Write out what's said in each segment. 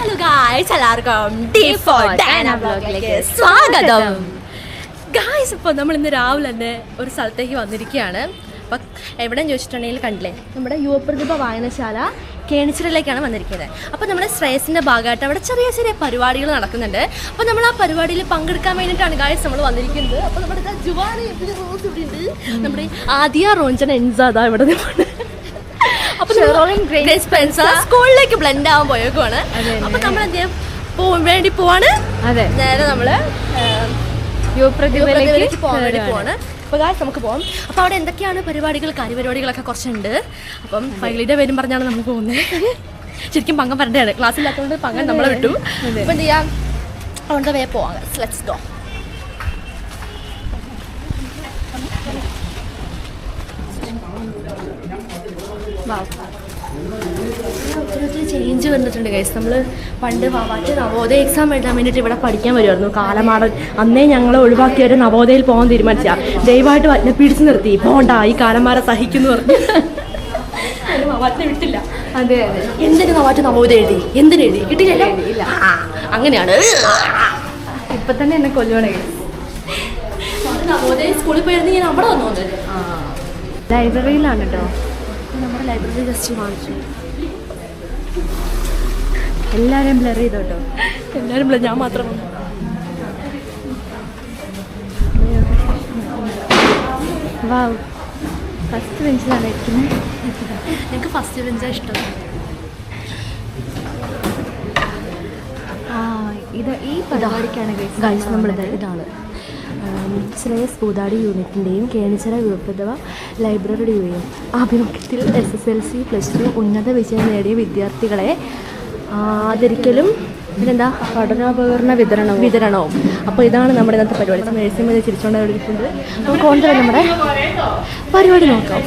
Hello guys, എല്ലാവർക്കും ബ്ലോഗിലേക്ക് സ്വാഗതം. Guys, ഇപ്പോൾ നമ്മൾ ഇന്ന് രാവിലെ തന്നെ ഒരു സ്ഥലത്തേക്ക് വന്നിരിക്കുകയാണ്. അപ്പം എവിടെയെന്ന് ചോദിച്ചിട്ടുണ്ടെങ്കിൽ കണ്ടില്ലേ, നമ്മുടെ യുവപ്രതിഭ വായനശാല കേണിച്ചിറയിലേക്കാണ് വന്നിരിക്കുന്നത്. അപ്പോൾ നമ്മുടെ ശ്രേയസിൻ്റെ ഭാഗമായിട്ട് അവിടെ ചെറിയ ചെറിയ പരിപാടികൾ നടക്കുന്നുണ്ട്. അപ്പോൾ നമ്മൾ ആ പരിപാടിയിൽ പങ്കെടുക്കാൻ വേണ്ടിയിട്ടാണ് ഗായ്സ് നമ്മൾ വന്നിരിക്കുന്നത്. അപ്പോൾ നമ്മുടെ ജുവാനി റോസ് ഇവിടെ ഉണ്ട്, നമ്മുടെ ആദിയ റോഞ്ചന എൻസാദ ഇവിടെ നിന്നാണ്. അപ്പോൾ സ്കൂളിലേക്ക് ബ്ലെൻഡ് ആവാൻ പോയേക്കുവാണ്. അപ്പോൾ നമ്മൾ എന്ത് വേണ്ടി പോവാണ്, അതെ, നേരെ നമ്മള് യുവപ്രതിഭയിലേക്ക് പോകാൻ വേണ്ടി പോവാണ്. അപ്പോൾ ഗായ്സ് നമുക്ക് പോകാം. അപ്പോൾ അവിടെ എന്തൊക്കെയാണ് പരിപാടികൾ, കാര്യപരിപാടികളൊക്കെ കുറച്ചുണ്ട്. അപ്പം ഫൈലിയുടെ പേരും പറഞ്ഞാണ് നമ്മൾ പോകുന്നത്. ശരിക്കും പങ്കം വരേണ്ടതാണ്, ക്ലാസ്സില്ലാത്തതുകൊണ്ട് പങ്കം നമ്മളെ വിട്ടു. അപ്പോൾ എന്ത് ചെയ്യാം, അതുകൊണ്ട് വേ പോവാം. Let's go. ഒത്തിരി ചേഞ്ച് വന്നിട്ടുണ്ട് ഗൈസ്. നമ്മൾ പണ്ട് മറ്റേ നവോദയ എക്സാം എഴുതാൻ വേണ്ടിയിട്ട് ഇവിടെ പഠിക്കാൻ വരുമായിരുന്നു. കാലമാടൻ അന്നേ ഞങ്ങളെ ഒഴിവാക്കിയവരെ നവോദയയിൽ പോകാൻ തീരുമാനിച്ചാൽ ദയവായിട്ട് വറ്റനെ പിടിച്ചു നിർത്തി, പോണ്ട ഈ കാലന്മാരെ സഹിക്കുന്നു പറഞ്ഞു. വറ്റനെ വിട്ടില്ല. അതെ അതെ, എന്തിനു നവോദയ എഴുതി, എന്തിനു എഴുതി, കിട്ടിയില്ല. അങ്ങനെയാണ് ഇപ്പൊ തന്നെ എന്നെ കൊല്ലുവാണ്. നവോദയ സ്കൂളിൽ പോയിരുന്നു, ഞാൻ അവിടെ വന്നു. ലൈബ്രറിയിലാണ് കേട്ടോ. നമ്മുടെ ലൈബ്രറി ജസ്റ്റ് വാങ്ങിച്ചു. എല്ലാവരും ബ്ലർ ചെയ്തോ കേട്ടോ. എല്ലാവരും ബ്ലർ, ഞാൻ മാത്രം വന്നു. വാവ്, ഫസ്റ്റ് ബെഞ്ചിലാണ് ഇരിക്കുന്നത്. എനിക്ക് ഫസ്റ്റ് ബെഞ്ചാണ് ഇഷ്ടം. ഈ പരിപാടിക്കാണ് ഗൈസ് നമ്മളിത് ഇതാണ് ശ്രേയസ് പൂതാടി യൂണിറ്റിൻ്റെയും കേണിച്ചിറ യുവപ്രതിഭ ലൈബ്രറിയുടെയും ആഭിമുഖ്യത്തിൽ SSLC +2 ഉന്നത വിജയം നേടിയ വിദ്യാർത്ഥികളെ ആദരിക്കലും പിന്നെന്താ പഠനോപകരണ വിതരണവും. അപ്പോൾ ഇതാണ് നമ്മുടെ ഇന്നത്തെ പരിപാടി. നേഴ്സിംഗ് വരെ ചിരിച്ചുകൊണ്ട് അവിടെ ഇരിക്കുന്നത്. നമുക്ക് കൊണ്ടുവരാം നമ്മുടെ പരിപാടി നോക്കാം.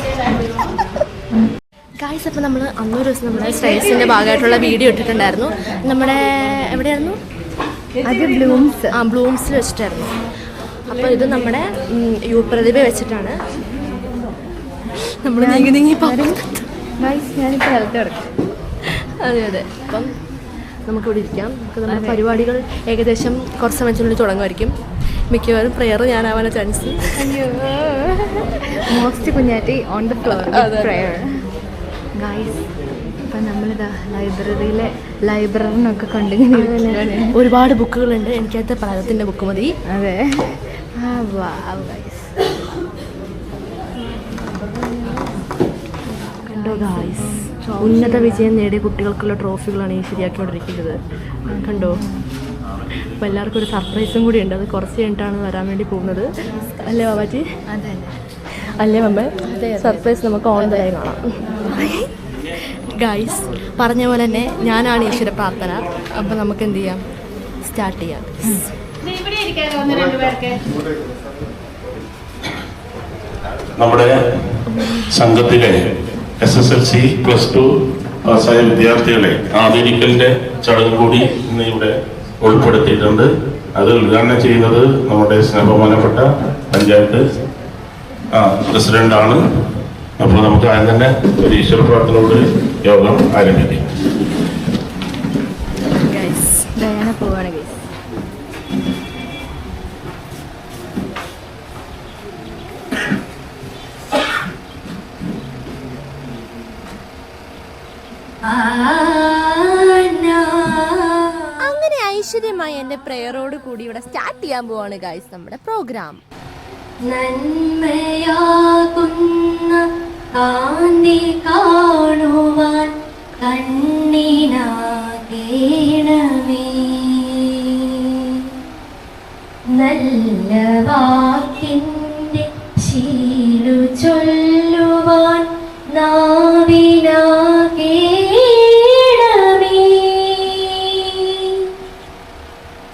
ഗായ്സ്, അപ്പോൾ നമ്മൾ അന്നൊരു ദിവസം നമ്മുടെ ശ്രേയസിൻ്റെ ഭാഗമായിട്ടുള്ള വീഡിയോ ഇട്ടിട്ടുണ്ടായിരുന്നു. നമ്മുടെ എവിടെയായിരുന്നു അത് ബ്ലൂംസിൽ വെച്ചിട്ടായിരുന്നു. അപ്പോൾ ഇത് നമ്മുടെ യുവപ്രതിഭ വെച്ചിട്ടാണ് നമ്മൾ നീങ്ങി ഞാനിപ്പോൾ വലത്ത് കിടക്കും. അതെ അതെ. അപ്പം നമുക്കിവിടെ ഇരിക്കാം. നമുക്ക് നമ്മുടെ പരിപാടികൾ ഏകദേശം കുറച്ച് സമയത്തിനുള്ളിൽ തുടങ്ങുമായിരിക്കും. മിക്കവാറും പ്രെയർ ഞാനാവാൻ chance. Most Kunjatti on the floor prayer. Guys, ഇപ്പം നമ്മളിതാ ലൈബ്രറിയിലെ ലൈബ്രറിനൊക്കെ കണ്ടിങ്ങനെ ഒരുപാട് ബുക്കുകളുണ്ട്. എനിക്കത്തെ പലതത്തിൻ്റെ ബുക്ക് മതി. അതെ, ഗൈസ് കണ്ടോ ഗായ്സ്, ഉന്നത വിജയം നേടിയ കുട്ടികൾക്കുള്ള ട്രോഫികളാണ് ഈ ശരിയാക്കിക്കൊണ്ടിരിക്കുന്നത്. കണ്ടോ. അപ്പോൾ എല്ലാവർക്കും ഒരു സർപ്രൈസും കൂടി ഉണ്ട്. അത് കുറച്ച് കഴിഞ്ഞിട്ടാണ് വരാൻ വേണ്ടി പോകുന്നത്. അല്ലേ ബാബാജി? അതെ അല്ലേ മമ്മ? സർപ്രൈസ് നമുക്ക് ഓൺലൈനായി കാണാം. ഗായ്സ്, പറഞ്ഞ പോലെ തന്നെ ഞാനാണ് ഈശ്വര പ്രാർത്ഥന. അപ്പം നമുക്ക് എന്ത് ചെയ്യാം, സ്റ്റാർട്ട് ചെയ്യാം. നമ്മുടെ സംഘത്തിലെ SSLC +2 പാസ്സായ വിദ്യാർത്ഥികളെ ആദരിക്കലിന്റെ ചടങ്ങ് കൂടി ഇന്ന് ഇവിടെ ഉൾപ്പെടുത്തിയിട്ടുണ്ട്. അത് ഉദ്ഘാടനം ചെയ്യുന്നത് നമ്മുടെ സ്നേഹബഹുമാനപ്പെട്ട പഞ്ചായത്ത് പ്രസിഡന്റാണ്. അപ്പോൾ നമുക്ക് ആദ്യം തന്നെ ഒരു ഈശ്വര പ്രാർത്ഥനയോട് യോഗം ആരംഭിക്കും. പോവാണ് ഗൈസ്. അങ്ങനെ ഐശ്വര്യമായി എൻ്റെ പ്രെയറോട് കൂടി ഇവിടെ സ്റ്റാർട്ട് ചെയ്യാൻ പോവാണ് ഗൈസ് നമ്മുടെ പ്രോഗ്രാം. നന്മയാകുന്ന കാന്തി കാണുവാൻ കണ്ണിനാകേണമേ, നല്ല വാക്കിൻ്റെ ശീലു ചൊല്ലുവാൻ നാവിനാകേണമേ,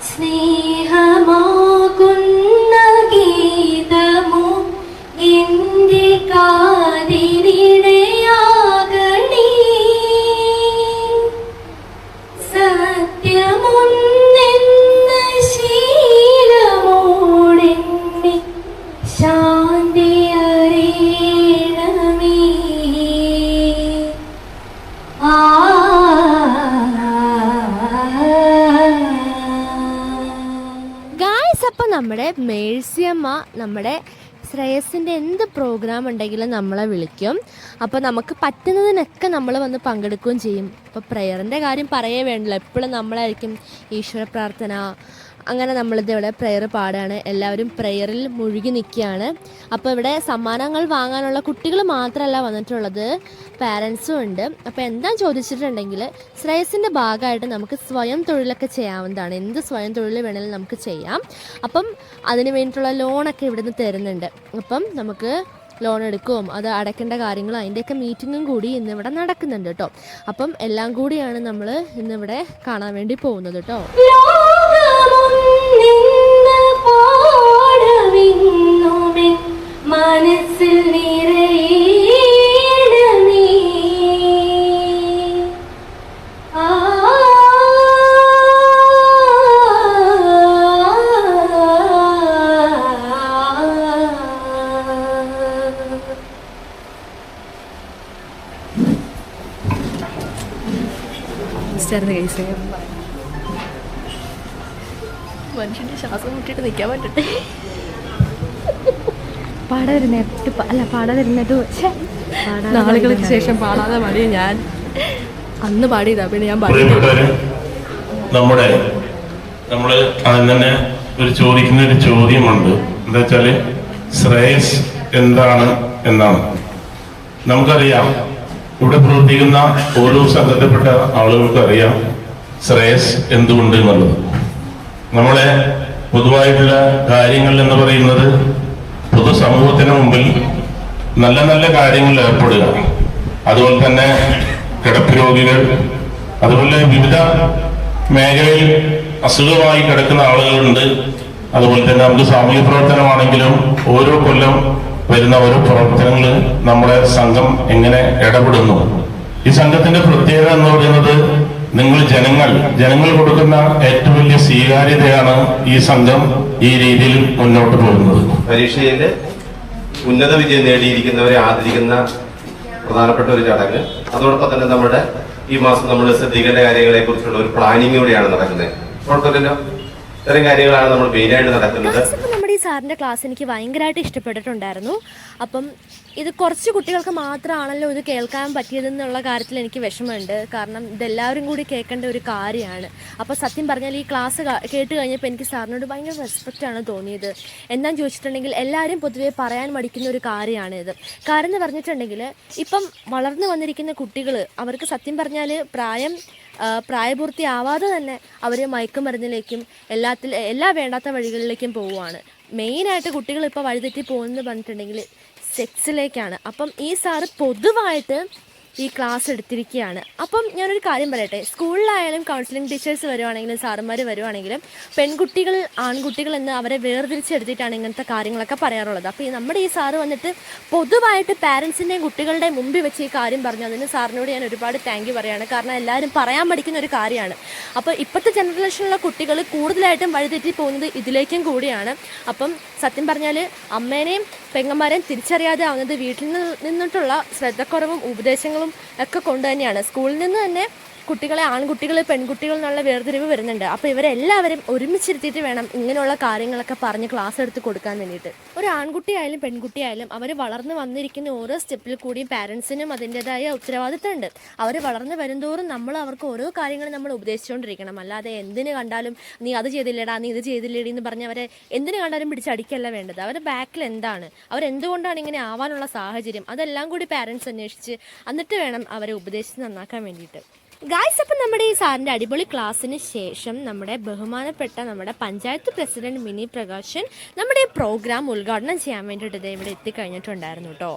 സ്നേഹമാകുന്ന ഗീതമോ എൻ്റെ കാതിരിടയാകണേ, സത്യമൊന്നെന്ന ശീലമോടെന്നെ നമ്മുടെ മേഴ്സിയമ്മ നമ്മുടെ ശ്രേയസിൻ്റെ എന്ത് പ്രോഗ്രാം ഉണ്ടെങ്കിലും നമ്മളെ വിളിക്കും. അപ്പോൾ നമുക്ക് പറ്റുന്നതിനൊക്കെ നമ്മൾ വന്ന് പങ്കെടുക്കുകയും ചെയ്യും. അപ്പോൾ പ്രെയറിൻ്റെ കാര്യം പറയേ വേണ്ടല്ലോ, എപ്പോഴും നമ്മളായിരിക്കും ഈശ്വര പ്രാർത്ഥന, അങ്ങനെ നമ്മളിതിവിടെ പ്രെയർ പാടുകയാണ്. എല്ലാവരും പ്രെയറിൽ മുഴുകി നിൽക്കുകയാണ്. അപ്പോൾ ഇവിടെ സമ്മാനങ്ങൾ വാങ്ങാനുള്ള കുട്ടികൾ മാത്രമല്ല വന്നിട്ടുള്ളത്, പാരൻസും ഉണ്ട്. അപ്പോൾ എന്താണെന്ന് ചോദിച്ചിട്ടുണ്ടെങ്കിൽ ശ്രേയസിൻ്റെ ഭാഗമായിട്ട് നമുക്ക് സ്വയം തൊഴിലൊക്കെ ചെയ്യാവുന്നതാണ്. എന്ത് സ്വയം തൊഴിൽ വേണമെങ്കിലും നമുക്ക് ചെയ്യാം. അപ്പം അതിന് വേണ്ടിയിട്ടുള്ള ലോണൊക്കെ ഇവിടുന്ന് തരുന്നുണ്ട്. അപ്പം നമുക്ക് ലോൺ എടുക്കുകയും അത് അടയ്ക്കേണ്ട കാര്യങ്ങളും അതിൻ്റെയൊക്കെ മീറ്റിങ്ങും കൂടി ഇന്നിവിടെ നടക്കുന്നുണ്ട് കേട്ടോ. അപ്പം എല്ലാം കൂടിയാണ് നമ്മൾ ഇന്നിവിടെ കാണാൻ വേണ്ടി പോകുന്നത് കേട്ടോ. മനസ്സിൽ മനുഷ്യന്റെ ശ്വാസം മുട്ടിട്ട് നിൽക്കാൻ പറ്റട്ടെ. നാളുകൾക്ക് ശേഷം പാടാതെ പാടിയ ഞാൻ അന്ന് പാടിയതാ, പിന്നെ ഞാൻ പ്രിയപ്പെട്ടവരെ, നമ്മള് അതിൽ തന്നെ ചോദിക്കുന്ന ഒരു ചോദ്യമുണ്ട്. എന്താ വെച്ചാല് ശ്രേയസ് എന്താണ് എന്നാണ്. നമുക്കറിയാം, ഇവിടെ പ്രവർത്തിക്കുന്ന ഓരോ സംഘത്തിൽപ്പെട്ട ആളുകൾക്ക് അറിയാം ശ്രേയസ് എന്തുകൊണ്ട് എന്നുള്ളത്. നമ്മളെ പൊതുവായിട്ടുള്ള കാര്യങ്ങൾ എന്ന് പറയുന്നത് പൊതുസമൂഹത്തിന് മുമ്പിൽ നല്ല നല്ല കാര്യങ്ങളിൽ ഏർപ്പെടുക, അതുപോലെ തന്നെ കിടപ്പ് രോഗികൾ, അതുപോലെ വിവിധ മേഖലയിൽ അസുഖമായി കിടക്കുന്ന ആളുകളുണ്ട്. അതുപോലെ തന്നെ നമുക്ക് സാമൂഹ്യ പ്രവർത്തനമാണെങ്കിലും ഓരോ കൊല്ലം വരുന്ന ഓരോ പ്രവർത്തനങ്ങൾ നമ്മുടെ സംഘം എങ്ങനെ ഇടപെടുന്നു. ഈ സംഘത്തിന്റെ പ്രത്യേകത എന്ന് പറയുന്നത് നിങ്ങൾ ജനങ്ങൾ കൊടുക്കുന്ന ഏറ്റവും വലിയ സ്വീകാര്യതയാണ് ഈ സംഘം ഈ രീതിയിൽ മുന്നോട്ട് പോകുന്നത്. പരീക്ഷയിൽ ഉന്നത വിജയം നേടിയിരിക്കുന്നവരെ ആദരിക്കുന്ന പ്രധാനപ്പെട്ട ഒരു ചടങ്ങ്. അതോടൊപ്പം തന്നെ നമ്മുടെ ഈ മാസം നമ്മൾ ശ്രദ്ധിക്കേണ്ട കാര്യങ്ങളെ കുറിച്ചുള്ള ഒരു പ്ലാനിങ് കൂടിയാണ് നടക്കുന്നത്. കുഴപ്പമില്ലല്ലോ, ഇത്തരം കാര്യങ്ങളാണ് നമ്മൾ മെയിനായിട്ട് നടക്കുന്നത്. നമ്മുടെ ഈ സാറിൻ്റെ ക്ലാസ് എനിക്ക് ഭയങ്കരമായിട്ട് ഇഷ്ടപ്പെട്ടിട്ടുണ്ടായിരുന്നു. അപ്പം ഇത് കുറച്ച് കുട്ടികൾക്ക് മാത്രമാണല്ലോ ഇത് കേൾക്കാൻ പറ്റിയതെന്നുള്ള കാര്യത്തിൽ എനിക്ക് വിഷമമുണ്ട്. കാരണം ഇതെല്ലാവരും കൂടി കേൾക്കേണ്ട ഒരു കാര്യമാണ്. അപ്പോൾ സത്യം പറഞ്ഞാൽ ഈ ക്ലാസ് കേട്ട് കഴിഞ്ഞപ്പോൾ എനിക്ക് സാറിനോട് ഭയങ്കര റെസ്പെക്റ്റാണ് തോന്നിയത്. എന്താണെന്ന് ചോദിച്ചിട്ടുണ്ടെങ്കിൽ എല്ലാവരും പൊതുവെ പറയാൻ മടിക്കുന്ന ഒരു കാര്യമാണിത്. കാരണം എന്ന് പറഞ്ഞിട്ടുണ്ടെങ്കിൽ ഇപ്പം വളർന്നു വന്നിരിക്കുന്ന കുട്ടികൾ, അവർക്ക് സത്യം പറഞ്ഞാൽ പ്രായപൂർത്തിയാവാതെ തന്നെ അവർ മയക്കുമരുന്നിലേക്കും എല്ലാ വേണ്ടാത്ത വഴികളിലേക്കും പോവുകയാണ്. മെയിനായിട്ട് കുട്ടികൾ ഇപ്പോൾ വഴിതെറ്റി പോകുന്നത് പറഞ്ഞിട്ടുണ്ടെങ്കിൽ സെക്സിലേക്കാണ്. അപ്പം ഈ സാറ് പൊതുവായിട്ട് ഈ ക്ലാസ് എടുത്തിരിക്കുകയാണ്. അപ്പം ഞാനൊരു കാര്യം പറയട്ടെ, സ്കൂളിലായാലും കൗൺസിലിംഗ് ടീച്ചേഴ്സ് വരുവാണെങ്കിലും സാറുമാർ വരുവാണെങ്കിലും പെൺകുട്ടികൾ ആൺകുട്ടികൾ എന്ന് അവരെ വേർതിരിച്ചെടുത്തിട്ടാണ് ഇങ്ങനത്തെ കാര്യങ്ങളൊക്കെ പറയാറുള്ളത്. അപ്പോൾ നമ്മുടെ ഈ സാറ് വന്നിട്ട് പൊതുവായിട്ട് പാരൻസിൻ്റെയും കുട്ടികളുടെയും മുമ്പിൽ വെച്ച് ഈ കാര്യം പറഞ്ഞു. അതിന് സാറിനോട് ഞാൻ ഒരുപാട് താങ്ക് യു പറയുകയാണ്. കാരണം എല്ലാവരും പറയാൻ പഠിക്കുന്ന ഒരു കാര്യമാണ്. അപ്പോൾ ഇപ്പോഴത്തെ ജനറേഷനിലുള്ള കുട്ടികൾ കൂടുതലായിട്ടും വഴിതെറ്റി പോകുന്നത് ഇതിലേക്കും കൂടിയാണ്. അപ്പം സത്യം പറഞ്ഞാൽ അമ്മേനെയും പെങ്ങന്മാരെയും തിരിച്ചറിയാതെ ആവുന്നത് വീട്ടിൽ നിന്നിട്ടുള്ള ശ്രദ്ധക്കുറവും ഉപദേശങ്ങളും ഒക്കെ കൊണ്ട് തന്നെയാണ്. സ്കൂളിൽ നിന്ന് തന്നെ കുട്ടികളെ ആൺകുട്ടികൾ പെൺകുട്ടികൾ എന്നുള്ള വേർതിരിവ് വരുന്നുണ്ട്. അപ്പോൾ ഇവരെല്ലാവരും ഒരുമിച്ചിരുത്തിയിട്ട് വേണം ഇങ്ങനെയുള്ള കാര്യങ്ങളൊക്കെ പറഞ്ഞ് ക്ലാസ് എടുത്ത് കൊടുക്കാൻ വേണ്ടിയിട്ട്. ഒരു ആൺകുട്ടിയായാലും പെൺകുട്ടിയായാലും അവർ വളർന്ന് വന്നിരിക്കുന്ന ഓരോ സ്റ്റെപ്പിൽ കൂടിയും പാരൻസിനും അതിൻ്റെതായ ഉത്തരവാദിത്തമുണ്ട്. അവർ വളർന്ന് വരുന്തോറും നമ്മൾ അവർക്ക് ഓരോ കാര്യങ്ങളും നമ്മൾ ഉപദേശിച്ചുകൊണ്ടിരിക്കണം. അല്ലാതെ എന്തിന് കണ്ടാലും നീ അത് ചെയ്തില്ലേടാ, നീ ഇത് ചെയ്തില്ലേടി എന്ന് പറഞ്ഞ് അവരെ എന്തിന് കണ്ടാലും പിടിച്ചടിക്കല്ല വേണ്ടത്. അവരുടെ ബാക്കിൽ എന്താണ്, അവരെന്തുകൊണ്ടാണ് ഇങ്ങനെ ആവാനുള്ള സാഹചര്യം, അതെല്ലാം കൂടി പാരൻസ് അന്വേഷിച്ച് എന്നിട്ട് വേണം അവരെ ഉപദേശിച്ച് നന്നാക്കാൻ വേണ്ടിയിട്ട്. ഗായ്സ്, അപ്പം നമ്മുടെ ഈ സാറിൻ്റെ അടിപൊളി ക്ലാസ്സിന് ശേഷം നമ്മുടെ ബഹുമാനപ്പെട്ട നമ്മുടെ പഞ്ചായത്ത് പ്രസിഡന്റ് മിനി പ്രകാശൻ നമ്മുടെ ഈ പ്രോഗ്രാം ഉദ്ഘാടനം ചെയ്യാൻ വേണ്ടിയിട്ട് ഇത് ഇവിടെ എത്തിക്കഴിഞ്ഞിട്ടുണ്ടായിരുന്നു കേട്ടോ.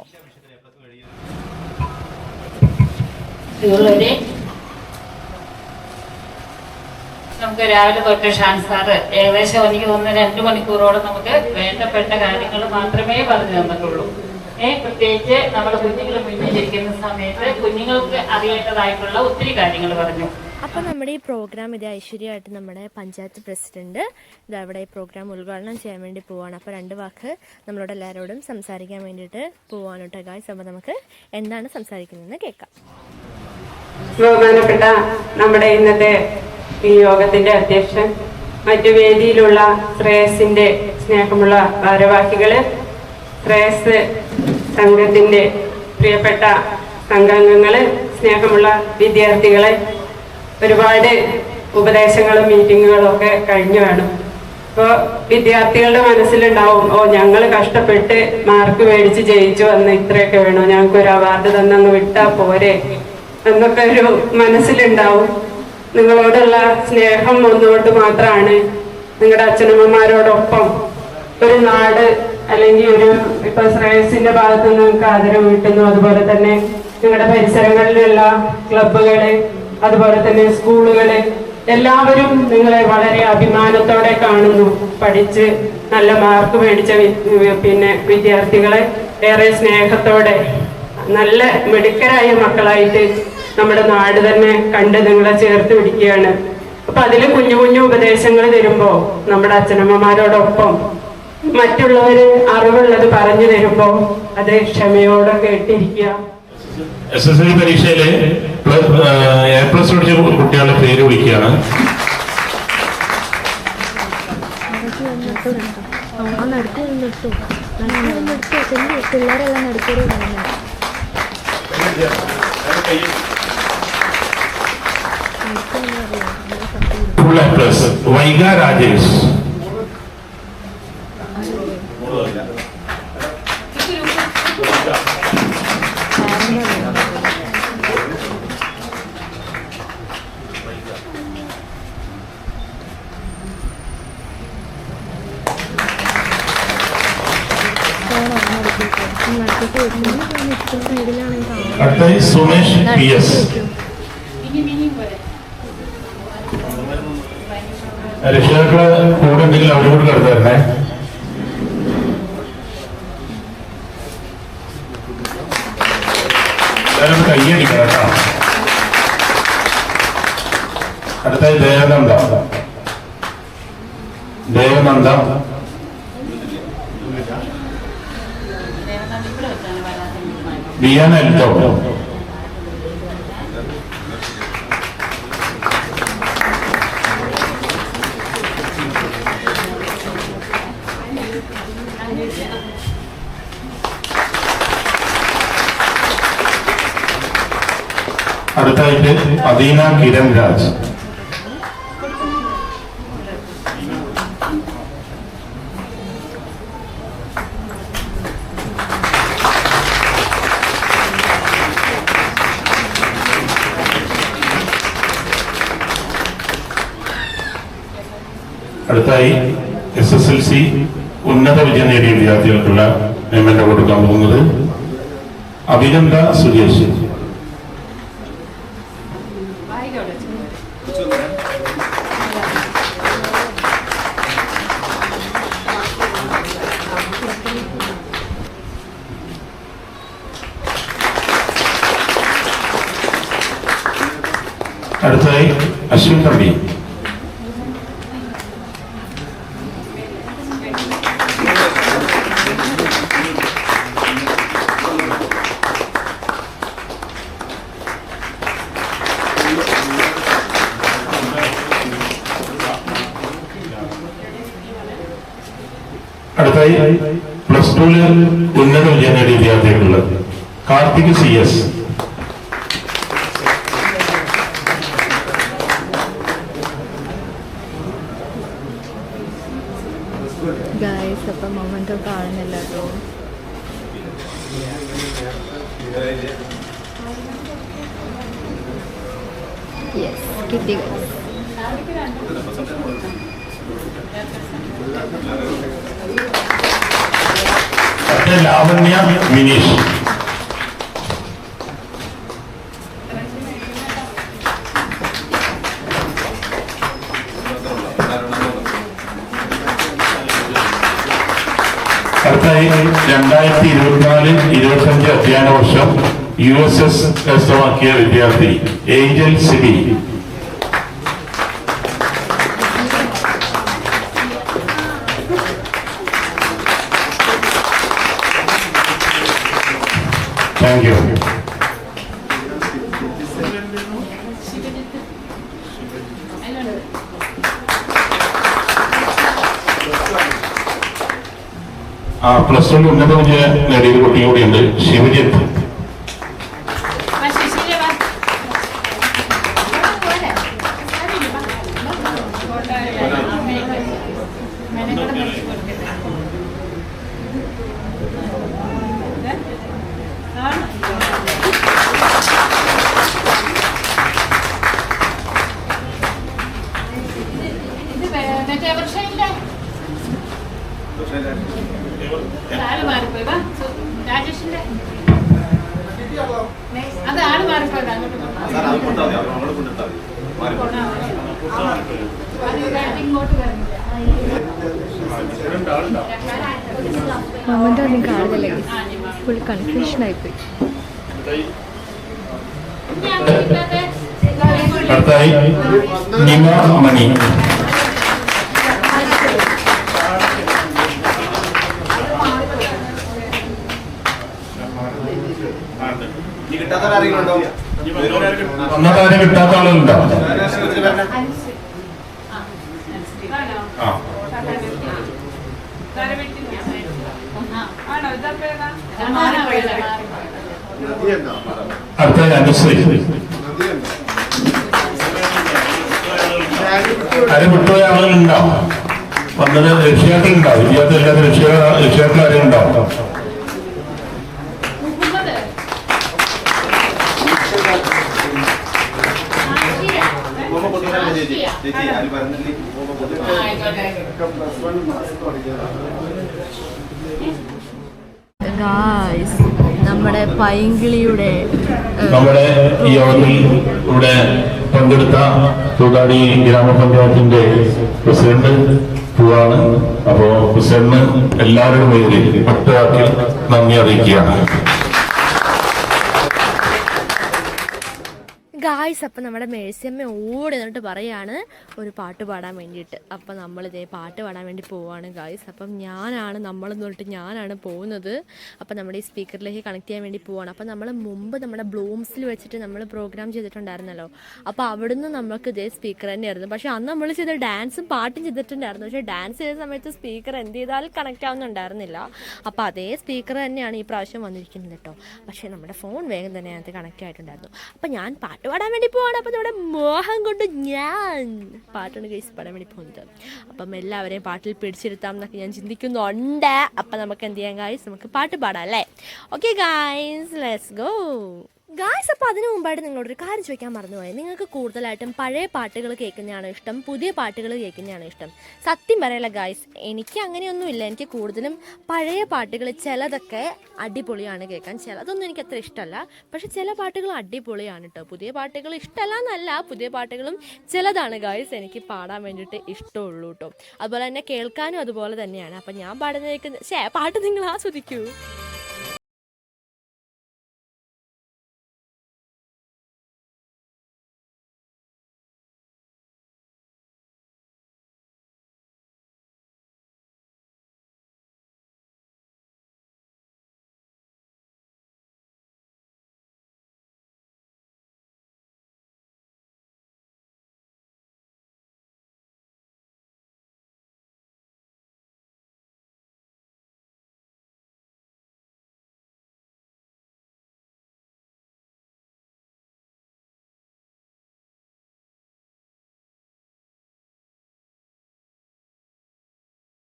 നമുക്ക് രാവിലെ തൊട്ട് ഷാൻ സാറ് ഏകദേശം എനിക്ക് തോന്നുന്ന 2 മണിക്കൂറോളം നമുക്ക് വേണ്ടപ്പെട്ട കാര്യങ്ങൾ മാത്രമേ പറഞ്ഞു തന്നിട്ടുള്ളൂ. പ്രത്യേകിച്ച് നമ്മുടെ കുഞ്ഞുങ്ങൾ മുന്നിലിരിക്കുന്ന സമയത്ത് കുഞ്ഞുങ്ങൾക്ക് അറിയേണ്ടതായിട്ടുള്ള ഒത്തിരി കാര്യങ്ങൾ പറഞ്ഞു. അപ്പോൾ നമ്മുടെ ഈ പ്രോഗ്രാം ഇത് ഐശ്വര്യമായിട്ട് നമ്മുടെ പഞ്ചായത്ത് പ്രസിഡന്റ് ഇത് അവിടെ ഈ പ്രോഗ്രാം ഉദ്ഘാടനം ചെയ്യാൻ വേണ്ടി പോവാണ്. അപ്പോൾ 2 വാക്ക് നമ്മളോട് എല്ലാവരോടും സംസാരിക്കാൻ വേണ്ടിയിട്ട് പോവാണ് കേട്ടോ ഗായ്സ്. അപ്പോൾ നമുക്ക് എന്താണ് സംസാരിക്കുന്നതെന്ന് കേൾക്കാം. ബഹുമാനപ്പെട്ട നമ്മുടെ ഇന്നത്തെ ഈ യോഗത്തിന്റെ അധ്യക്ഷൻ മറ്റു വേദിയിലുള്ള ശ്രേയസിന്റെ സ്നേഹമുള്ള ഭാരവാഹികള്, ശ്രേയസ് സംഘത്തിന്റെ പ്രിയപ്പെട്ട സംഘാംഗങ്ങള്, സ്നേഹമുള്ള വിദ്യാർത്ഥികളെ, ഒരുപാട് ഉപദേശങ്ങളും മീറ്റിങ്ങുകളും ഒക്കെ കഴിഞ്ഞു വേണം. ഇപ്പോൾ വിദ്യാർത്ഥികളുടെ മനസ്സിലുണ്ടാവും, ഓ ഞങ്ങൾ കഷ്ടപ്പെട്ട് മാർക്ക് മേടിച്ച് ജയിച്ചു വന്ന് ഇത്രയൊക്കെ വേണോ, ഞങ്ങൾക്ക് ഒരു അവാർഡ് തന്നങ്ങ് വിട്ടാ പോരെ എന്നൊക്കെ ഒരു മനസ്സിലുണ്ടാവും. നിങ്ങളോടുള്ള സ്നേഹം ഒന്നുകൊണ്ട് മാത്രമാണ് നിങ്ങളുടെ അച്ഛനമ്മമാരോടൊപ്പം ഒരു നാട് അല്ലെങ്കിൽ ഒരു ഇപ്പൊ ശ്രേയസിന്റെ ഭാഗത്ത് നിന്ന് നിങ്ങൾക്ക് ആദരവ് കിട്ടുന്നു. അതുപോലെ തന്നെ നിങ്ങളുടെ പരിസരങ്ങളിലുള്ള ക്ലബുകള്, അതുപോലെ തന്നെ സ്കൂളുകള്, എല്ലാവരും നിങ്ങളെ വളരെ അഭിമാനത്തോടെ കാണുന്നു. പഠിച്ച് നല്ല മാർക്ക് മേടിച്ച വിദ്യാർത്ഥികളെ ഏറെ സ്നേഹത്തോടെ നല്ല മിടുക്കരായ മക്കളായിട്ട് നമ്മുടെ നാട് തന്നെ കണ്ട് നിങ്ങളെ ചേർത്ത് പിടിക്കുകയാണ്. അപ്പൊ അതില് കുഞ്ഞു കുഞ്ഞു ഉപദേശങ്ങൾ തരുമ്പോ നമ്മുടെ അച്ഛനമ്മമാരോടൊപ്പം മറ്റുള്ളവര് അറിവുള്ളത് പറഞ്ഞു തരുമ്പോ അത് ക്ഷമയോടെ കേട്ടിരിക്കുക. SSLC പരീക്ഷയിലെ A+ പഠിച്ച കുട്ടികളുടെ പേര് വിളിക്കുകയാണ്. പിള്ളേരെല്ലാം നടക്കൊരു ഫുൾ A+. വൈഗ രാജേഷ്. അടുത്തായി സുമേഷ് PS. രക്ഷിതാക്കളെ കൂടെ ഉണ്ടെങ്കിൽ അവരോട് കടന്നു തരണേ. എല്ലാവരും കയ്യടിക്കണം കേട്ടോ. അടുത്തായി ദേവനന്ദ. ബിയാന എൽദോ. അടുത്തായിട്ട് അദീന കിരൺ രാജ്. അടുത്തായി SSLC ഉന്നത വിജയം നേടിയ വിദ്യാർത്ഥികൾക്കുള്ള മെമ്മന്റോ കൊടുക്കാൻ പോകുന്നത് അഭിനന്ദ സുരേഷ്. അടുത്തായി അശ്വിൻ തമ്പി. അടുത്തായി +2 ഉന്നത വിജയം നേടിയ വിദ്യാർത്ഥികളുള്ളത് കാർത്തിക് CS. ഗായ്സ് അപ്പം മൊമെന്റോ കാണുന്നില്ല കേട്ടോ. യെസ് കിട്ടി. ലാവണ്യ മിനീഷ്. അടുത്തായി 2024-25 അധ്യയന വർഷം USS കരസ്ഥമാക്കിയ വിദ്യാർത്ഥി ഏഞ്ചൽ സിബി. Thank you. +2 ഉന്നത വിജയം നേടിയ കുട്ടി കൂടിയുണ്ട്, ശിവജിത്ത്. രാജേഷിന്റെ അത് ആള് മാറിപ്പോയത് ഇങ്ങോട്ട് വരുന്നില്ല. മൊമെന്റ് ഒന്നും കാണുന്നില്ല, ഫുൾ കൺഫ്യൂഷൻ ആയിപ്പോയി. അടുത്തായി നിമ മണി. ഒന്നാമതാരെ കിട്ടാത്ത ആളുണ്ടോ? അടുത്ത അനുശ്രീ. ആരും വിട്ടുപോയ ആളുകളുണ്ടോ? വന്നത് രക്ഷിതാക്കളുണ്ടോ? വിദ്യാർത്ഥികളില്ലാത്ത രക്ഷിതാക്കൾ ആരും ഉണ്ടോ? ഗായ്സ്, നമ്മുടെ പൈങ്കിളിയുടെ നമ്മുടെ ഈ യോഗത്തിൽ ഇവിടെ പങ്കെടുത്ത തൂതാടി ഗ്രാമപഞ്ചായത്തിന്റെ പ്രസിഡന്റ് പൂവാണ്. അപ്പോ പ്രസിഡന്റിന് എല്ലാവരുടെ പേരിൽ ഒറ്റവാക്കിൽ നന്ദി അറിയിക്കുകയാണ്. ഗായ്സ്, അപ്പം നമ്മുടെ മേഴ്സിയമ്മ ഓടി എന്നിട്ട് പറയാണ് ഒരു പാട്ട് പാടാൻ വേണ്ടിയിട്ട്. അപ്പം നമ്മളിതേ പാട്ട് പാടാൻ വേണ്ടി പോവാണ് ഗായ്സ്. അപ്പം നമ്മളെന്ന് പറഞ്ഞിട്ട് ഞാനാണ് പോകുന്നത്. അപ്പം നമ്മുടെ ഈ സ്പീക്കറിലേക്ക് കണക്ട് ചെയ്യാൻ വേണ്ടി പോവാണ്. അപ്പം നമ്മൾ മുമ്പ് നമ്മുടെ ബ്ലൂംസിൽ വെച്ചിട്ട് നമ്മൾ പ്രോഗ്രാം ചെയ്തിട്ടുണ്ടായിരുന്നല്ലോ. അപ്പോൾ അവിടുന്ന് നമുക്ക് ഇതേ സ്പീക്കർ തന്നെയായിരുന്നു. പക്ഷേ അന്ന് നമ്മൾ ചെയ്ത ഡാൻസും പാട്ടും ചെയ്തിട്ടുണ്ടായിരുന്നു. പക്ഷേ ഡാൻസ് ചെയ്ത സമയത്ത് സ്പീക്കർ എന്ത് ചെയ്താലും കണക്റ്റ് ആവുന്നുണ്ടായിരുന്നില്ല. അപ്പോൾ അതേ സ്പീക്കർ തന്നെയാണ് ഈ പ്രാവശ്യം വന്നിരിക്കുന്നത് കേട്ടോ. പക്ഷേ നമ്മുടെ ഫോൺ വേഗം തന്നെ അതിനകത്ത് കണക്റ്റ് ആയിട്ടുണ്ടായിരുന്നു. അപ്പം ഞാൻ പാട്ട് പാടാൻ വേണ്ടി പോവാണ്. അപ്പം നമ്മുടെ മോഹം കൊണ്ട് ഞാൻ പാട്ടാണ് ഗൈസ് പാടാൻ വേണ്ടി പോകുന്നത്. അപ്പം എല്ലാവരെയും പാട്ടിൽ പിടിച്ചിരുത്താം എന്നൊക്കെ ഞാൻ ചിന്തിക്കുന്നുണ്ട്. അപ്പം നമുക്ക് എന്ത് ചെയ്യാം ഗൈസ്, നമുക്ക് പാട്ട് പാടാം അല്ലേ? Okay guys, let's go guys. അപ്പോൾ അതിന് മുമ്പായിട്ട് നിങ്ങളോടൊരു കാര്യം ചോദിക്കാൻ മറന്നുപോയി. നിങ്ങൾക്ക് കൂടുതലായിട്ടും പഴയ പാട്ടുകൾ കേൾക്കുന്നതാണോ ഇഷ്ടം, പുതിയ പാട്ടുകൾ കേൾക്കുന്നതാണോ ഇഷ്ടം? സത്യം പറയല ഗായ്സ്, എനിക്ക് അങ്ങനെയൊന്നുമില്ല. എനിക്ക് കൂടുതലും പഴയ പാട്ടുകൾ ചിലതൊക്കെ അടിപൊളിയാണ് കേൾക്കാൻ, ചിലതൊന്നും എനിക്ക് അത്ര ഇഷ്ടമല്ല. പക്ഷെ ചില പാട്ടുകൾ അടിപൊളിയാണ് കേട്ടോ. പുതിയ പാട്ടുകൾ ഇഷ്ടമല്ല എന്നല്ല, പുതിയ പാട്ടുകളും ചിലതാണ് ഗായ്സ് എനിക്ക് പാടാൻ വേണ്ടിയിട്ട് ഇഷ്ടമുള്ളൂ കേട്ടോ. അതുപോലെ തന്നെ കേൾക്കാനും അതുപോലെ തന്നെയാണ്. അപ്പം ഞാൻ പാടുന്ന പാട്ട് നിങ്ങൾ ആസ്വദിക്കൂ.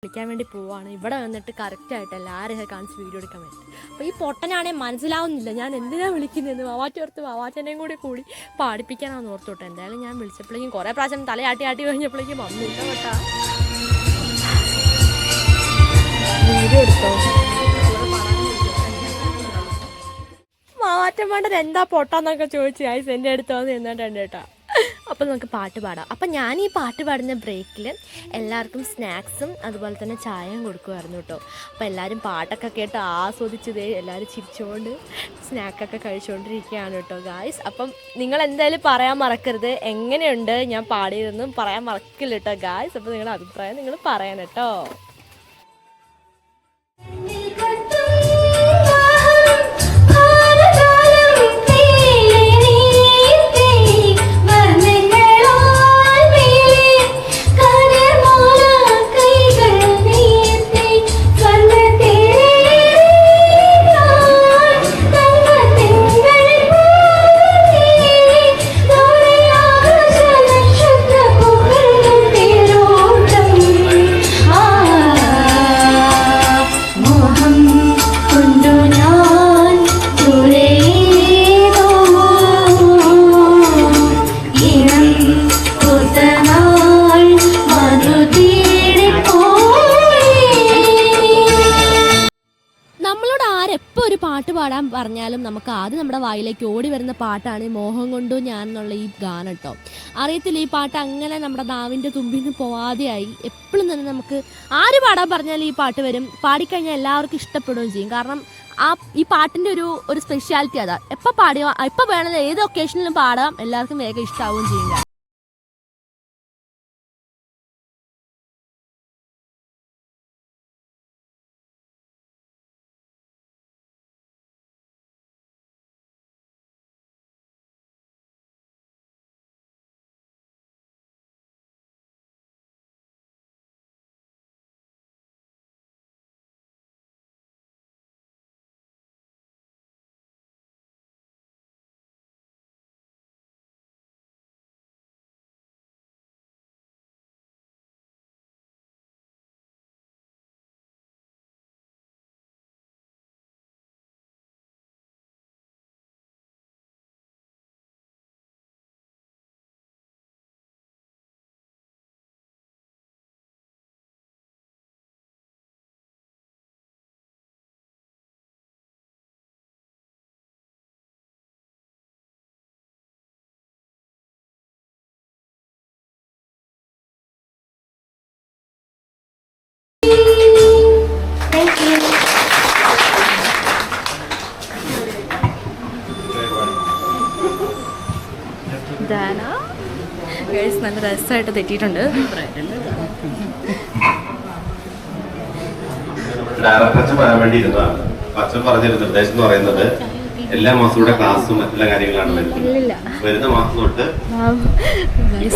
വിളിക്കാൻ വേണ്ടി പോവാണ്. ഇവിടെ വന്നിട്ട് കറക്റ്റായിട്ട് എല്ലാവരെയും കാണിച്ച് വീഡിയോ എടുക്കാൻ വേണ്ടി. അപ്പോൾ ഈ പൊട്ടനാണെ മനസ്സിലാവുന്നില്ല ഞാൻ എന്തിനാണ് വിളിക്കുന്നതെന്ന്. വാവാറ്റോർത്ത് വാവാറ്റനെയും കൂടി പാടിപ്പിക്കാനാണെന്ന് ഓർത്തോട്ടെ. എന്തായാലും ഞാൻ വിളിച്ചപ്പോഴേക്കും കുറേ പ്രാവശ്യം തലയാട്ടി കഴിഞ്ഞപ്പോഴേക്കും വന്നില്ല കേട്ടാ. വീഡിയോ എടുത്തോ വാവാറ്റന്മാരുടെ എന്താ പൊട്ടാന്നൊക്കെ ചോദിച്ചു ഗൈസ് എൻ്റെ അടുത്ത് വന്ന് എന്നിട്ടുണ്ട് കേട്ടോ. അപ്പോൾ നമുക്ക് പാട്ട് പാടാം. അപ്പം ഞാൻ ഈ പാട്ട് പാടുന്ന ബ്രേക്കിൽ എല്ലാവർക്കും സ്നാക്സും അതുപോലെ തന്നെ ചായയും കൊടുക്കുമായിരുന്നു കേട്ടോ. അപ്പോൾ എല്ലാവരും പാട്ടൊക്കെ കേട്ട് ആസ്വദിച്ചതേ എല്ലാവരും ചിരിച്ചുകൊണ്ട് സ്നാക്കൊക്കെ കഴിച്ചുകൊണ്ടിരിക്കുകയാണ് കേട്ടോ ഗായ്സ്. അപ്പം നിങ്ങൾ എന്തായാലും പറയാൻ മറക്കരുത്, എങ്ങനെയുണ്ട് ഞാൻ പാടിയതെന്നും പറയാൻ മറക്കില്ല കേട്ടോ ഗായ്സ്. അപ്പോൾ നിങ്ങളുടെ അഭിപ്രായം നിങ്ങൾ പറയാൻ കേട്ടോ. കൈകൾ നീട്ടി സ്വർണ്ണ പാടാൻ പറഞ്ഞാലും നമുക്ക് ആദ്യം നമ്മുടെ വായിലേക്ക് ഓടി വരുന്ന പാട്ടാണ് ഈ മോഹം കൊണ്ടു ഞാൻ എന്നുള്ള ഈ ഗാനം കേട്ടോ. അറിയത്തില്ല, ഈ പാട്ട് അങ്ങനെ നമ്മുടെ നാവിൻ്റെ തുമ്പിന്ന് പോവാതെയായി. എപ്പോഴും തന്നെ നമുക്ക് ആര് പാടാൻ പറഞ്ഞാലും ഈ പാട്ട് വരും. പാടിക്കഴിഞ്ഞാൽ എല്ലാവർക്കും ഇഷ്ടപ്പെടുകയും ചെയ്യും. കാരണം ഈ പാട്ടിൻ്റെ ഒരു സ്പെഷ്യാലിറ്റി അതാ. എപ്പോൾ പാടിയോ എപ്പോൾ വേണമെങ്കിൽ ഏത് ഒക്കേഷനിലും പാടാം, എല്ലാവർക്കും വേഗം ഇഷ്ടാവുകയും ചെയ്യും. നല്ല രസമായിട്ട് തെറ്റിയിട്ടുണ്ട്. ഡയറക്ടർ പറയാൻ വേണ്ടി ഇരുന്നതാണ്. അച്ഛൻ പറഞ്ഞൊരു നിർദ്ദേശം എന്ന് പറയുന്നത് എല്ലാ മാസവും ഇവിടെ ക്ലാസ്സും മറ്റുള്ള കാര്യങ്ങളാണ് വരുന്ന മാസം തൊട്ട്.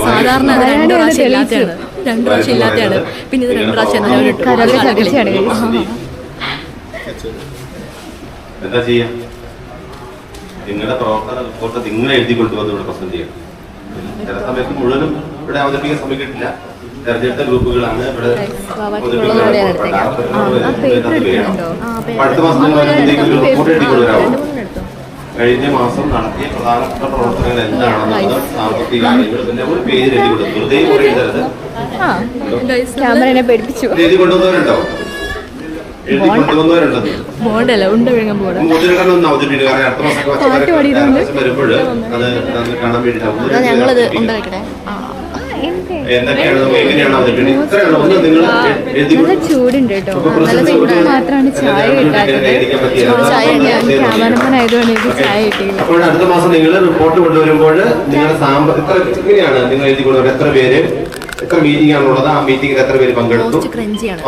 സാധാരണ 2 പ്രാവശ്യം ഇല്ലാത്തതാണ്. പിന്നെ ഇത് 2 പ്രാവശ്യം എന്താ ചെയ്യാ? നിങ്ങളുടെ പ്രവർത്തന റിപ്പോർട്ട് നിങ്ങൾ എഴുതി കൊണ്ടുവന്ന് ഇവിടെ പ്രസന്റ് ചെയ്യണം. ചില സമയത്ത് മുഴുവനും ഇവിടെ അവതരിപ്പിക്കാൻ ശ്രമിക്കിട്ടില്ല. തെരഞ്ഞെടുത്ത ഗ്രൂപ്പുകളാണ് ഇവിടെ അടുത്ത മാസം റിപ്പോർട്ട് എഴുതി കൊണ്ടുവരാമോ? കഴിഞ്ഞ മാസം നടത്തിയ പ്രധാനപ്പെട്ട പ്രവർത്തനങ്ങൾ എന്താണെന്നുള്ളത്, സാമ്പത്തിക കാര്യങ്ങൾ, പിന്നെ ഒരു പേര് എഴുതി കൊടുത്തു. വെറുതെ കുറെ എഴുതരുത്. എഴുതി കൊണ്ടുവന്നവരുണ്ടോ? എഴുതി കൊണ്ടുവന്നവരുണ്ടോ? മുദ്രകളൊന്നും അവതരിപ്പിക്കുക. കാരണം അടുത്ത മാസം വരുമ്പോൾ അത് കാണാൻ വേണ്ടിയിട്ടാണ്. എന്തൊക്കെയാണ് എങ്ങനെയാണ് അവതരിപ്പിക്കുന്നത്? ഇത്രയാണ് ഒന്ന് നിങ്ങൾ എഴുതി ചൂടുണ്ട് കേട്ടോ. മാത്രമാണ് ചായ കിട്ടിയത്. അപ്പോൾ അടുത്ത മാസം നിങ്ങൾ റിപ്പോർട്ട് കൊണ്ടുവരുമ്പോൾ നിങ്ങളുടെ എങ്ങനെയാണ് നിങ്ങൾ എഴുതി കൊണ്ടുവരുന്നത്? എത്ര പേര്, എത്ര മീറ്റിംഗ് ആണുള്ളത്, ആ മീറ്റിംഗിൽ എത്ര പേര് പങ്കെടുത്തു?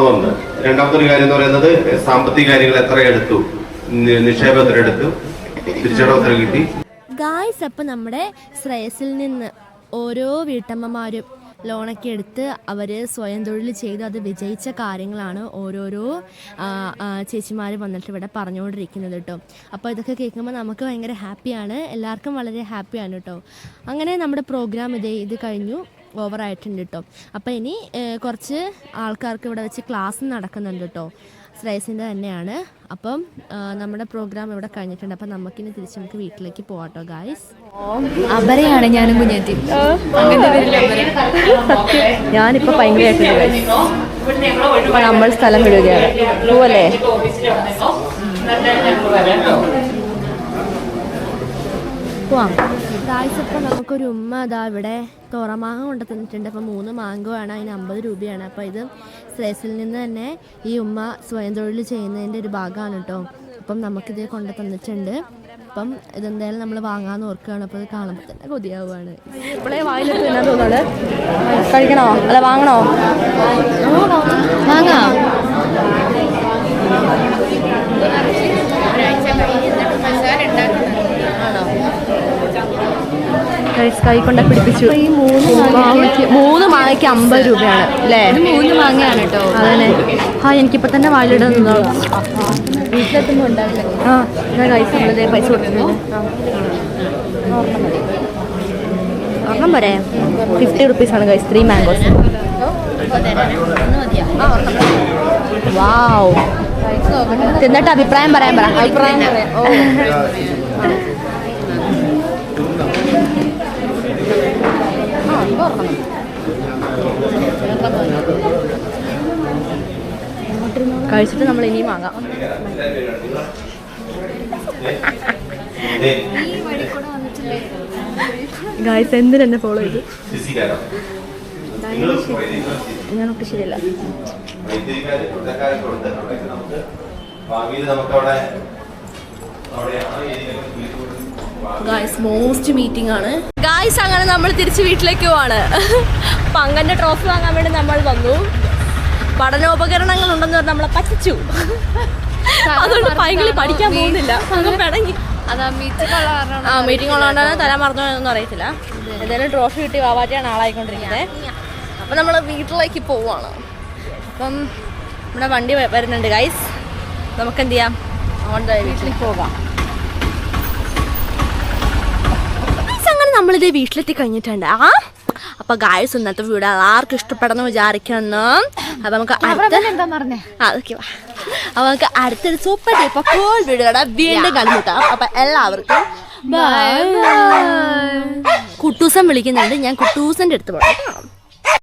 അതൊന്ന്. രണ്ടാമത്തെ ഒരു കാര്യം എന്ന് പറയുന്നത് സാമ്പത്തിക കാര്യങ്ങൾ എത്ര എടുത്തു, നിക്ഷേപം എത്ര എടുത്തു, തിരിച്ചടവ് എത്ര കിട്ടി. ഗായ്സ്, അപ്പം നമ്മുടെ ശ്രേയസിൽ നിന്ന് ഓരോ വീട്ടമ്മമാരും ലോണൊക്കെ എടുത്ത് അവർ സ്വയം തൊഴിൽ ചെയ്ത് അത് വിജയിച്ച കാര്യങ്ങളാണ് ഓരോരോ ചേച്ചിമാർ വന്നിട്ട് ഇവിടെ പറഞ്ഞുകൊണ്ടിരിക്കുന്നത് കേട്ടോ. അപ്പോൾ ഇതൊക്കെ കേൾക്കുമ്പോൾ നമുക്ക് ഭയങ്കര ഹാപ്പിയാണ്, എല്ലാവർക്കും വളരെ ഹാപ്പിയാണ് കേട്ടോ. അങ്ങനെ നമ്മുടെ പ്രോഗ്രാം ഇത് കഴിഞ്ഞു, ഓവറായിട്ടുണ്ട് കേട്ടോ. അപ്പോൾ ഇനി കുറച്ച് ആൾക്കാർക്ക് ഇവിടെ വെച്ച് ക്ലാസ് നടക്കുന്നുണ്ട് കേട്ടോ. ശ്രേയസിൻ്റെ തന്നെയാണ്. അപ്പം നമ്മുടെ പ്രോഗ്രാം ഇവിടെ കഴിഞ്ഞിട്ടുണ്ട്. അപ്പം നമുക്കിനി നമുക്ക് വീട്ടിലേക്ക് പോവാട്ടോ ഗായ്സ്. അബരയാണ് ഞാനും കുഞ്ഞേറ്റി. ഞാനിപ്പോൾ ഭയങ്കരമായിട്ട് നമ്മൾ സ്ഥലം വിടുകയാണ്. പോവല്ലേ? പോവാം ഗായ്സ്. അപ്പോൾ നമുക്കൊരു ഉമ്മ അതാ ഇവിടെ തോറമാങ്ങ കൊണ്ട് തന്നിട്ടുണ്ട്. അപ്പോൾ 3 മാങ്കോ ആണ്, അതിന് 50 രൂപയാണ്. അപ്പോൾ ഇത് ശ്രേയസിൽ നിന്ന് തന്നെ ഈ ഉമ്മ സ്വയം തൊഴിൽ ചെയ്യുന്നതിൻ്റെ ഒരു ഭാഗമാണ് കേട്ടോ. അപ്പം നമുക്കിത് കൊണ്ട് തന്നിട്ടുണ്ട്. അപ്പം ഇതെന്തായാലും നമ്മൾ വാങ്ങാമെന്ന് ഓർക്കുകയാണ്. അപ്പോൾ ഇത് കാണുമ്പോൾ തന്നെ കൊതിയാവുകയാണ്. ഇപ്പോഴേ വായിലിട്ട് തിന്നാൻ തോന്നുന്നത്. കഴിക്കണോ അല്ല വാങ്ങണോ? വാങ്ങാം. കൈ കൊണ്ട് പിടിപ്പിച്ചു. ഈ 3 മാങ്ങയ്ക്ക് 50 രൂപയാണ് അല്ലേ? 3 മാങ്ങയാണ് കേട്ടോ. അതന്നെ. എനിക്കിപ്പോൾ തന്നെ വായിലിടുന്നോ വീട്ടിലെത്തുമ്പോൾ ഉണ്ടാവില്ല. ഞാൻ കൈസ് നമ്മളിതേ പൈസ കൊടുക്കുന്നു. ഒരെണ്ണം പോരെ? 50 റുപ്പീസാണ് കൈസ് 3 മാംഗോസ്. വാവ്. എന്നിട്ട് അഭിപ്രായം പറയാൻ പറ. കഴിച്ചിട്ട് നമ്മൾ ഇനിയും വാങ്ങാം. ഗായ്സ് എന്തിനെന്നെ ഫോളോ ചെയ്തു? ഫിസിക്കാരോ ഞാനൊക്കെ ശരിയല്ല. വൈദ്യുതിക്കാര് കൊണ്ടക്കാരൊക്കെ ഉണ്ട്. അവിടെയൊക്കെ നമുക്ക് ഭാവിയിൽ നമുക്കവിടെ ഗായ്സ് മോസ്റ്റ് മീറ്റിംഗ് ആണ് ഗായ്സ്. അങ്ങനെ നമ്മൾ തിരിച്ച് വീട്ടിലേക്ക് പോവാണ്. പങ്കന്റെ ട്രോഫി വാങ്ങാൻ വേണ്ടി നമ്മൾ വന്നു. പഠനോപകരണങ്ങൾ ഉണ്ടെന്ന് പറഞ്ഞ് നമ്മളെ പറ്റിച്ചു. അതുകൊണ്ട് പൈങ്കിളി പഠിക്കാൻ പോകുന്നില്ല. പങ്കം പിടങ്ങി. അതാ മീറ്റിംഗ് ഉള്ളതുകൊണ്ടാണ് തരാൻ മറന്നു എന്നൊന്നും അറിയത്തില്ല. എന്തായാലും ട്രോഫി കിട്ടി വാവാറ്റിയാണ് ആളായിക്കൊണ്ടിരിക്കുന്നത്. അപ്പം നമ്മൾ വീട്ടിലേക്ക് പോവാണ്. അപ്പം നമ്മുടെ വണ്ടി വരുന്നുണ്ട് ഗൈസ്. നമുക്ക് എന്ത് ചെയ്യാം? വീട്ടിലേക്ക് പോകാം. അങ്ങനെ നമ്മളിത് വീട്ടിലെത്തി കഴിഞ്ഞിട്ടുണ്ട്. അപ്പൊ ഗായ്സ് ഇന്നത്തെ വീഡിയോ ആർക്കും ഇഷ്ടപ്പെടുന്നു വിചാരിക്കുന്നു. അപ്പൊ നമുക്ക് അപ്പൊ നമുക്ക് അടുത്തൊരു സൂപ്പർ ടൈപ്പ് കോൾ വീഡിയോയുടെ വീണ്ടും കണ്ടുമുട്ടാം. അപ്പൊ എല്ലാവർക്കും കുട്ടൂസൻ വിളിക്കുന്നുണ്ട്. ഞാൻ കുട്ടൂസന്റെ അടുത്ത് പോകാം.